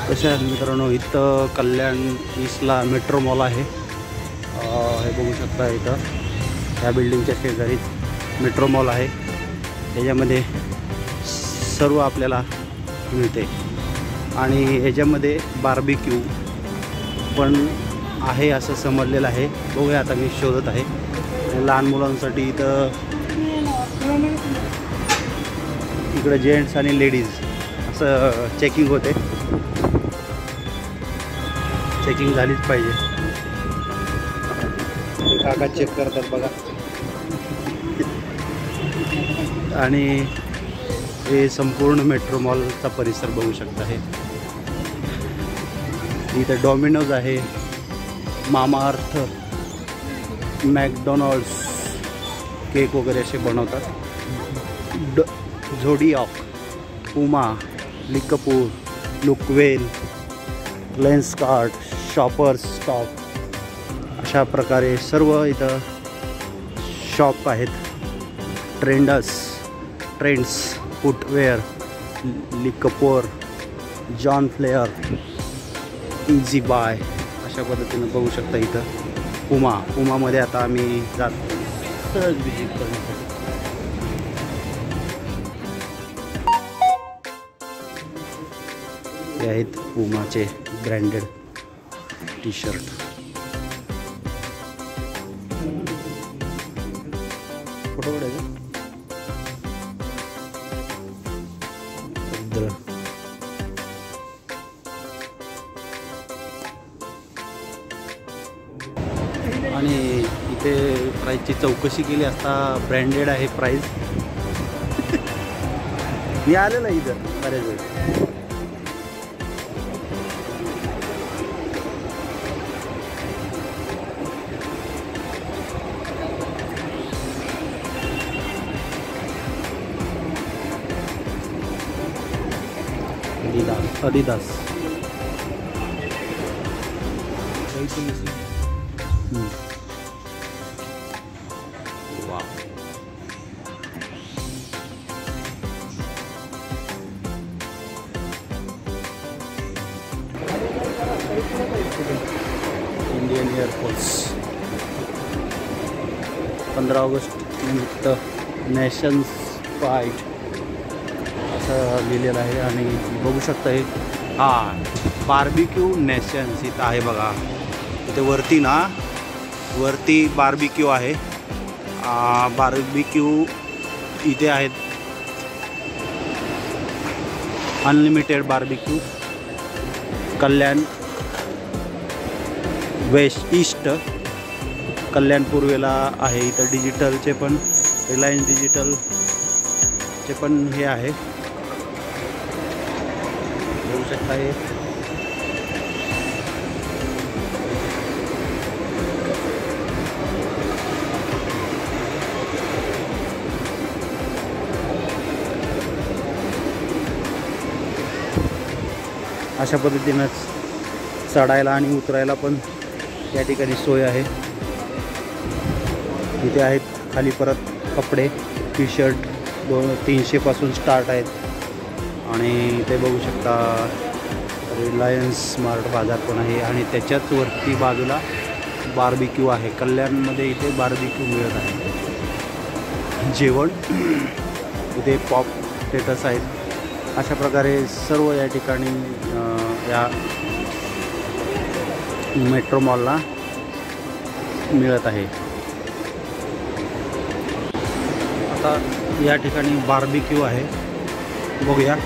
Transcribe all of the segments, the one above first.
कशा आहेत मित्रांनो, इथं कल्याण ईस्टला मेट्रो मॉल आहे. हे बघू शकता, इथं ह्या बिल्डिंगच्या शेजारी मेट्रो मॉल आहे. त्याच्यामध्ये सर्व आपल्याला मिळते आणि ह्याच्यामध्ये बार्बिक्यू पण आहे असं समजलेलं आहे. बघूया, आता मी शोधत आहे. लहान मुलांसाठी इथं इकडे जेंट्स आणि लेडीज असं चेकिंग होते. चेकिंग झालीच पाहिजे. काका चेक करतात बघा. आणि हे संपूर्ण मेट्रो मॉलचा परिसर बघू शकता. हे इथं डॉमिनोज आहे, मामाअर्थ, मॅकडॉनल्ड्स केक वगैरे असे बनवतात. झोडियाक, पुमा, लिकपूर, लुकवेल, लेन्सकार्ट, शॉपर्स स्टॉप अशा प्रकारे सर्व इथं शॉप आहेत. ट्रेंड्स फुटवेअर, लिकपोर, जॉन फ्लेअर, इझी बाय अशा पद्धतीनं बघू शकता. इथं पुमामध्ये आता आम्ही जातो सहज विजिट करण्यासाठी. हे आहेत पुमाचे ब्रँडेड टी शर्ट. फोटो काढायचा. आणि इथे प्राईसची चौकशी केली असता ब्रँडेड आहे प्राईस. मी आलेलो इथं बऱ्याच वेळ. Adidas. Wow. Indian air force 15 August निमित्त नेशन्स फाईट असं लिहिलेलं आहे. आणि बघू शकता हे बार्बिक्यू नेशन्स इथं आहे बघा. इथे वरती बार्बिक्यू आहे. बार्बिक्यू इथे आहेत. अनलिमिटेड बार्बिक्यू कल्याण वेस्ट ईस्ट, कल्याण पूर्वेला आहे. इथं डिजिटलचे पण, रिलायन्स डिजिटलचे पण हे आहे. बघू शकता हे अशा पद्धतीनंच चढायला आणि उतरायला पण या ठिकाणी सोय आहे. इथे आहेत खाली परत कपडे, टी शर्ट 200-300 पासून स्टार्ट आहेत. आणि ते बघू शकता रिलायन्स स्मार्ट बाजार पण आहे. आणि त्याच्याच वरती बाजूला बार्बिक्यू आहे. कल्याणमध्ये इथे बार्बिक्यू मिळत आहे जेवण. इथे पॉप स्टेटस आहेत. अशा प्रकारे सर्व या ठिकाणी या मेट्रो मॉलला मिळत आहे. आता या ठिकाणी बार्बिक्यू आहे, बघूया.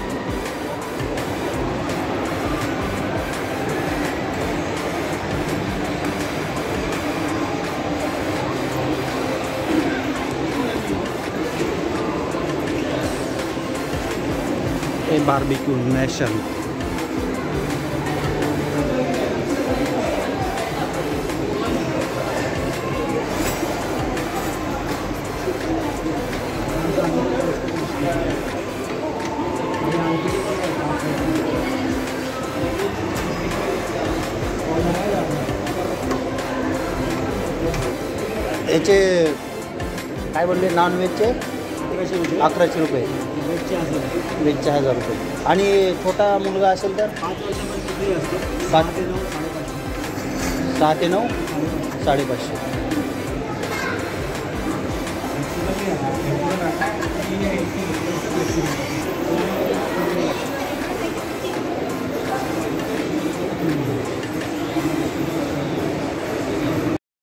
हे बार्बिक्यू नेशन. याचे काय बोलले, नॉन व्हेजचे 1100 रुपये. 1100 रुपये. वेजचे 1000. वेजचे 1000 रुपये. आणि छोटा मुलगा असेल तर 5 वर्षापर्यंत फ्री असतो. 7 7 ते 9 550. 6 ते 9 550. 550.